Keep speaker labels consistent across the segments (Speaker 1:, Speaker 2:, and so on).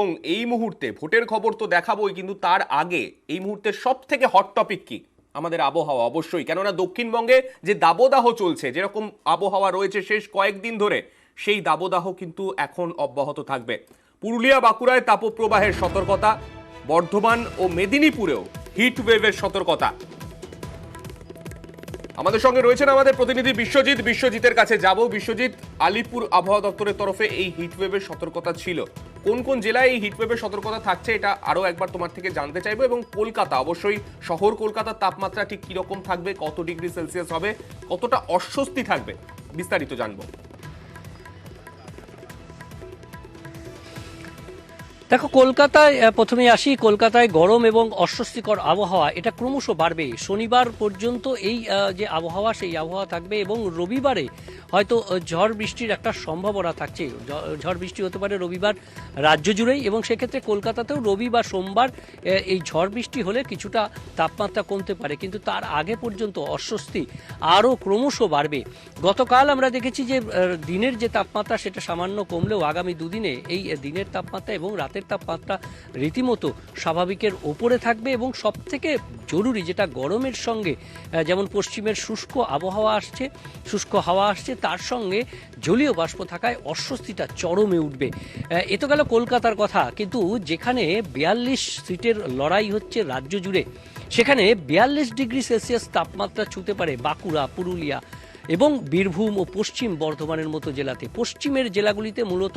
Speaker 1: এবং এই মুহূর্তে ভোটের খবর তো দেখাবোই, কিন্তু তার আগে এই মুহূর্তে সব থেকে হট টপিক কি? আমাদের আবহাওয়া অবশ্যই, কেননা দক্ষিণবঙ্গে যে দাবদাহ চলছে, যেরকম আবহাওয়া রয়েছে শেষ কয়েকদিন ধরে, সেই দাবদাহ কিন্তু এখন অব্যাহত থাকবে। পুরুলিয়া বাঁকুড়ায় তাপপ্রবাহের সতর্কতা, বর্ধমান ও মেদিনীপুরেও হিট ওয়েভের সতর্কতা। আমাদের সঙ্গে রয়েছেন আমাদের প্রতিনিধি বিশ্বজিতের কাছে যাব। বিশ্বজিৎ, আলিপুর আবহাওয়া দপ্তরের তরফে এই হিটওয়েভের সতর্কতা ছিল, কোন কোন জেলায় এই হিটওয়েভের সতর্কতা থাকছে এটা আরো একবার তোমার থেকে জানতে চাইবো। এবং কলকাতা, অবশ্যই শহর কলকাতার তাপমাত্রা ঠিক কিরকম থাকবে, কত ডিগ্রি সেলসিয়াস হবে, কতটা অস্বস্তি থাকবে, বিস্তারিত জানবো।
Speaker 2: দেখো, কলকাতায় প্রথমে আসি। কলকাতায় গরম এবং অস্বস্তিকর আবহাওয়া এটা ক্রমশ বাড়বে। শনিবার পর্যন্ত এই যে আবহাওয়া, সেই আবহাওয়া থাকবে এবং রবিবারে হয়তো ঝড় বৃষ্টির একটা সম্ভাবনা থাকছে। ঝড় বৃষ্টি হতে পারে রবিবার রাজ্য জুড়েই, এবং সেক্ষেত্রে কলকাতাতেও রবি বা সোমবার এই ঝড় বৃষ্টি হলে কিছুটা তাপমাত্রা কমতে পারে, কিন্তু তার আগে পর্যন্ত অস্বস্তি আরও ক্রমশ বাড়বে। গতকাল আমরা দেখেছি যে দিনের যে তাপমাত্রা সেটা সামান্য কমলেও আগামী দুদিনে এই দিনের তাপমাত্রা এবং রাতের তাপমাত্রা রীতিমতো স্বাভাবিকের ওপরে থাকবে। এবং সবথেকে জরুরি যেটা, গরমের সঙ্গে যেমন পশ্চিমের শুষ্ক আবহাওয়া আসছে, শুষ্ক হাওয়া আসছে, তার সঙ্গে জলীয় বাষ্প থাকায় অস্বস্তিটা চরমে উঠবে। এ তো গেল কলকাতার কথা, কিন্তু যেখানে 42 সিটের লড়াই হচ্ছে রাজ্য জুড়ে, সেখানে 42 ডিগ্রি সেলসিয়াস তাপমাত্রা ছুঁতে পারে বাঁকুড়া, পুরুলিয়া এবং বীরভূম ও পশ্চিম বর্ধমানের মতো জেলাতে। পশ্চিমের জেলাগুলিতে মূলত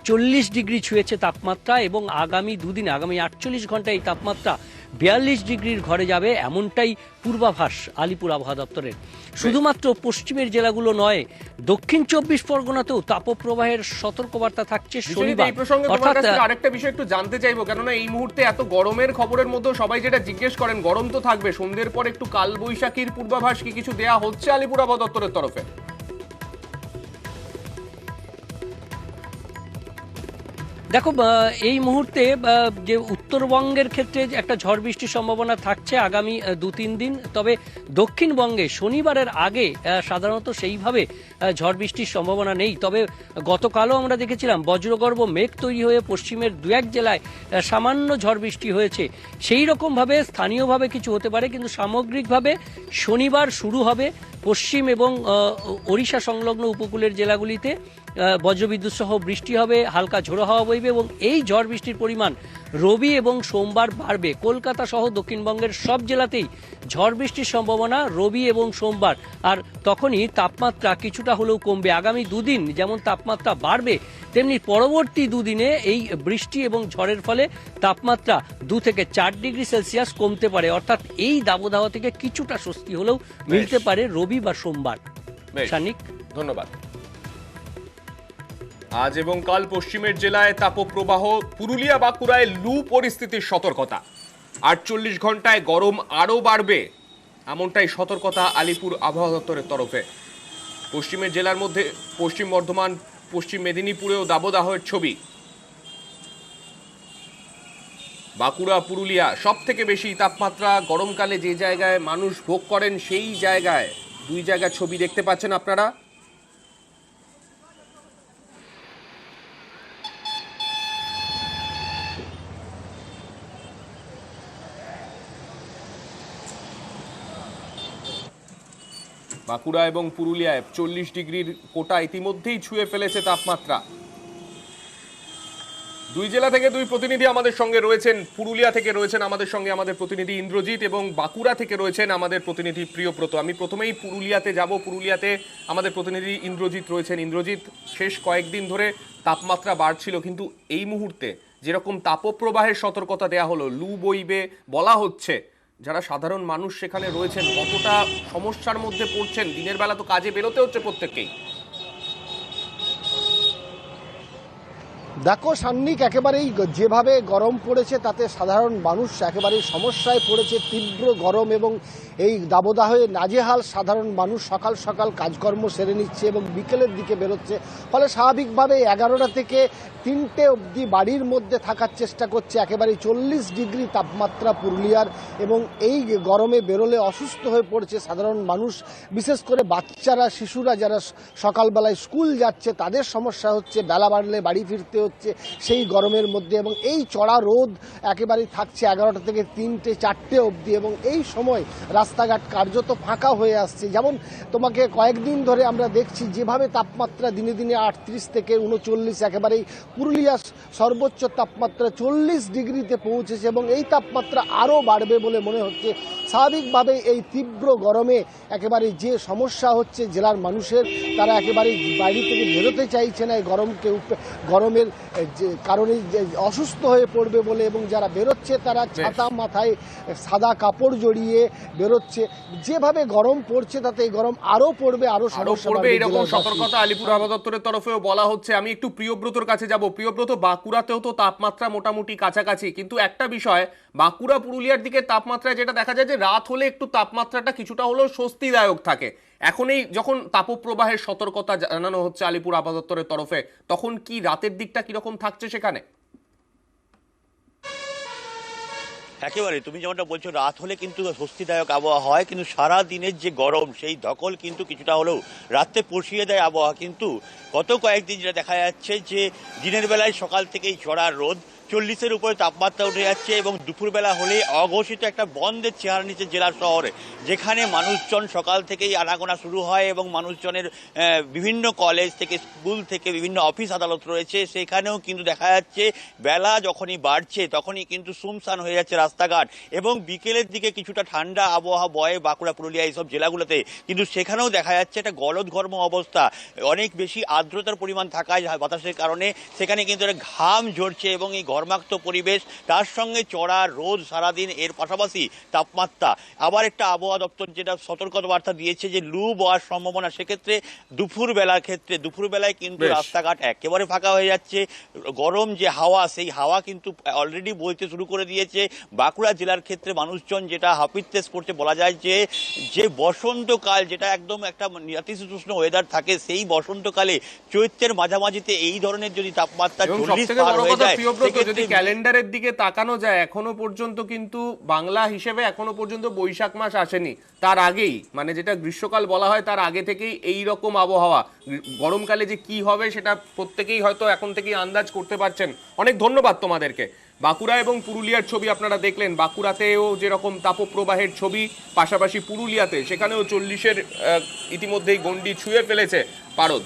Speaker 2: 40 ডিগ্রি ছুঁয়েছে তাপমাত্রা, এবং আগামী দুদিনে, আগামী 48 ঘন্টায় এই তাপমাত্রা 42 ডিগ্রির ঘরে যাবে, এমনটাই পূর্বাভাস আলিপুর আবহাওয়া দপ্তরের। শুধুমাত্র পশ্চিমের জেলাগুলো নয়, দক্ষিণ 24 পরগনাতেও তাপপ্রবাহের সতর্কবার্তা থাকছে শনিবার।
Speaker 1: অর্থাৎ আরেকটা বিষয় একটু জানতে চাইবো, কেননা এই মুহূর্তে এত গরমের খবরের মধ্যে সবাই যেটা জিজ্ঞেস করেন, গরম তো থাকবে, সন্ধ্যের পর একটু কালবৈশাখীর পূর্বাভাস কি কিছু দেয়া হচ্ছে আলিপুর আবহাওয়া দপ্তরের তরফে?
Speaker 2: দেখো, এই মুহূর্তে যে উত্তরবঙ্গের ক্ষেত্রে একটা ঝড় বৃষ্টির সম্ভাবনা থাকছে আগামী 2-3 দিন, তবে দক্ষিণবঙ্গে শনিবারের আগে সাধারণত সেইভাবে ঝড় বৃষ্টির সম্ভাবনা নেই। তবে গতকালও আমরা দেখেছিলাম বজ্রগর্ভ মেঘ তৈরি হয়ে পশ্চিমের 2-1 জেলায় সামান্য ঝড় বৃষ্টি হয়েছে। সেই রকমভাবে স্থানীয়ভাবে কিছু হতে পারে, কিন্তু সামগ্রিকভাবে শনিবার শুরু হবে পশ্চিম এবং ওড়িশা সংলগ্ন উপকূলের জেলাগুলিতে বজ্রবিদ্যুৎ সহ বৃষ্টি হবে, হালকা ঝোড়ো হাওয়া বইবে, এবং এই ঝড় বৃষ্টির পরিমাণ রবি এবং সোমবার বাড়বে। কলকাতা সহ দক্ষিণবঙ্গের সব জেলাতেই ঝড় বৃষ্টির সম্ভাবনা রবি এবং সোমবার, আর তখনই তাপমাত্রা কিছুটা হলেও কমবে। আগামী দুদিন যেমন তাপমাত্রা বাড়বে, তেমনি পরবর্তী দুদিনে এই বৃষ্টি এবং ঝড়ের ফলে তাপমাত্রা 2 থেকে 4 ডিগ্রি সেলসিয়াস কমতে পারে। অর্থাৎ এই দাবদাহ থেকে কিছুটা স্বস্তি হলেও মিলতে পারে রবি বা সোমবার। সানিক,
Speaker 1: ধন্যবাদ। আজ এবং কাল পশ্চিমের জেলায় তাপপ্রবাহ, পুরুলিয়া বাঁকুড়ায় লু পরিস্থিতির সতর্কতা, 48 ঘন্টায় গরম আরও বাড়বে, এমনটাই সতর্কতা আলিপুর আবহাওয়া দপ্তরের তরফে। পশ্চিমের জেলার মধ্যে পশ্চিম বর্ধমান, পশ্চিম মেদিনীপুরেও দাবদাহের ছবি। বাঁকুড়া, পুরুলিয়া সব থেকে বেশি তাপমাত্রা গরমকালে যে জায়গায় মানুষ ভোগ করেন, সেই জায়গায় 2 জায়গার ছবি দেখতে পাচ্ছেন আপনারা। বাঁকুড়া এবং পুরুলিয়ায় 40 ডিগ্রির কোটা ইতিমধ্যেই ছুঁয়ে ফেলেছে তাপমাত্রা। 2 জেলা থেকে 2 প্রতিনিধি আমাদের সঙ্গে রয়েছেন। পুরুলিয়া থেকে রয়েছেন আমাদের সঙ্গে আমাদের প্রতিনিধি ইন্দ্রজিৎ, এবং বাঁকুড়া থেকে রয়েছেন আমাদের প্রতিনিধি প্রিয়ব্রত। আমি প্রথমেই পুরুলিয়াতে যাব। পুরুলিয়াতে আমাদের প্রতিনিধি ইন্দ্রজিৎ রয়েছেন। ইন্দ্রজিৎ, শেষ কয়েকদিন ধরে তাপমাত্রা বাড়ছিল, কিন্তু এই মুহূর্তে যেরকম তাপপ্রবাহের সতর্কতা দেয়া হলো, লু বইবে বলা হচ্ছে, যারা সাধারণ মানুষ সেখানে রয়েছেন কতটা সমস্যার মধ্যে পড়ছেন? দিনের বেলা তো কাজে বেরোতে হচ্ছে প্রত্যেককেই।
Speaker 3: দেখো সান্নিক, একেবারেই যেভাবে গরম পড়েছে তাতে সাধারণ মানুষ একেবারেই সমস্যায় পড়েছে। তীব্র গরম এবং এই দাবদাহে নাজেহাল সাধারণ মানুষ। সকাল সকাল কাজকর্ম সেরে নিচ্ছে এবং বিকেলের দিকে বেরোচ্ছে, ফলে স্বাভাবিকভাবে 11টা থেকে 3টে অবধি বাড়ির মধ্যে থাকার চেষ্টা করছে। একেবারেই 40 ডিগ্রি তাপমাত্রা পুরুলিয়ার, এবং এই গরমে বেরোলে অসুস্থ হয়ে পড়ছে সাধারণ মানুষ। বিশেষ করে বাচ্চারা, শিশুরা যারা সকালবেলায় স্কুল যাচ্ছে, তাদের সমস্যা হচ্ছে। বেলা বাড়লে বাড়ি ফিরতে হচ্ছে সেই গরমের মধ্যে, এবং এই চড়া রোদ একেবারেই থাকছে 11টা থেকে 3টে 4টে অবধি, এবং এই সময় রাস্তাঘাট কার্যত ফাঁকা হয়ে আসছে। যেমন তোমাকে কয়েকদিন ধরে আমরা দেখছি যেভাবে তাপমাত্রা দিনে দিনে 38 থেকে 39, একেবারেই পুরুলিয়ার সর্বোচ্চ তাপমাত্রা 40 ডিগ্রিতে পৌঁছেছে, এবং এই তাপমাত্রা আরও বাড়বে বলে মনে হচ্ছে। স্বাভাবিকভাবে এই তীব্র গরমে একেবারে যে সমস্যা হচ্ছে জেলার মানুষের, তারা একেবারে বাড়ি থেকে বেরোতে চাইছে না এই গরমের যে কারণে যে অসুস্থ হয়ে পড়বে বলে, এবং যারা বেরোচ্ছে তারা ছাতা মাথায় সাদা কাপড় জড়িয়ে বেরোচ্ছে। যেভাবে গরম পড়ছে তাতে এই গরম আরও পড়বে, আরও সমস্যা
Speaker 1: পড়বে,
Speaker 3: বাড়বে
Speaker 1: এরকম
Speaker 3: জেলাবাসীর।
Speaker 1: সতর্কতা আলিপুর আবহাওয়া দপ্তরের তরফেও বলা হচ্ছে। আমি একটু প্রিয়ব্রতর কাছে যাব। প্রিয়ব্রত, বাঁকুড়াতেও তো তাপমাত্রা মোটামুটি কাছাকাছি, কিন্তু একটা বিষয় বাঁকুড়া পুরুলিয়ার দিকে তাপমাত্রায় যেটা দেখা যায় যে রাত হলে একটু তাপমাত্রাটা কিছুটা হলেও স্বস্তিদায়ক থাকে। এখন এই যখন তাপপ্রবাহের সতর্কতা জানানো হচ্ছে আলিপুর আবহাওয়া দপ্তরের তরফে, তখন কি রাতের দিকটা কিরকম থাকছে সেখানে?
Speaker 4: একেবারে তুমি যেমনটা বলছো, রাত হলে কিন্তু স্বস্তিদায়ক আবহাওয়া হয়, কিন্তু সারা দিনের যে গরম সেই ধকল কিন্তু কিছুটা হলেও রাতে পুষিয়ে দেয় আবহাওয়া। কিন্তু গত কয়েকদিন যেটা দেখা যাচ্ছে যে দিনের বেলায় সকাল থেকেই চড়া রোদ, 40-এর উপরে তাপমাত্রা উঠে যাচ্ছে, এবং দুপুরবেলা হলে অঘোষিত একটা বন্ধের চেহারা নিচে জেলার শহরে, যেখানে মানুষজন সকাল থেকেই আনাগোনা শুরু হয়, এবং মানুষজনের বিভিন্ন কলেজ থেকে, স্কুল থেকে, বিভিন্ন অফিস আদালত রয়েছে, সেখানেও কিন্তু দেখা যাচ্ছে বেলা যখনই বাড়ছে তখনই কিন্তু সুমসান হয়ে যাচ্ছে রাস্তাঘাট, এবং বিকেলের দিকে কিছুটা ঠান্ডা আবহাওয়া বয়ে বাঁকুড়া, পুরুলিয়া এইসব জেলাগুলোতে, কিন্তু সেখানেও দেখা যাচ্ছে একটা গলদঘর্ম অবস্থা। অনেক বেশি আর্দ্রতার পরিমাণ থাকায় বাতাসের কারণে সেখানে কিন্তু একটা ঘাম ঝরছে, এবং এই ঘর্মাক্ত পরিবেশ, তার সঙ্গে চড়া রোদ সারাদিন, এর পাশাপাশি তাপমাত্রা। আবার একটা আবহাওয়া দপ্তর যেটা সতর্কতা বার্তা দিয়েছে যে লু বওয়ার সম্ভাবনা, সেক্ষেত্রে দুপুরবেলায় কিন্তু রাস্তাঘাট একেবারে ফাঁকা হয়ে যাচ্ছে। গরম যে হাওয়া, সেই হাওয়া কিন্তু অলরেডি বইতে শুরু করে দিয়েছে। বাঁকুড়া জেলার ক্ষেত্রে মানুষজন যেটা হাপিত্তেস করছে, বলা যায় যে বসন্তকাল, যেটা একদম একটা নাতিশীতোষ্ণ ওয়েদার থাকে, সেই বসন্তকালে চৈত্রের মাঝামাঝিতে এই ধরনের যদি তাপমাত্রা 40 পার হয়ে যায়,
Speaker 1: যদি ক্যালেন্ডারের দিকে তাকানো যায়, এখনো পর্যন্ত কিন্তু বাংলা হিসেবে এখনো পর্যন্ত বৈশাখ মাস আসেনি। তার আগেই, মানে যেটা গ্রীষ্মকাল বলা হয়, তার আগে থেকেই এই রকম আবহাওয়া। গরমকালে যে কি হবে সেটা প্রত্যেকেই হয়তো এখন থেকেই আন্দাজ করতে পারছেন। অনেক ধন্যবাদ তোমাদেরকে। বাঁকুড়া এবং পুরুলিয়ার ছবি আপনারা দেখলেন। বাঁকুড়াতেও যেরকম তাপপ্রবাহের ছবি, পাশাপাশি পুরুলিয়াতে সেখানেও 40-এর ইতিমধ্যেই গণ্ডি ছুঁয়ে ফেলেছে পারদ।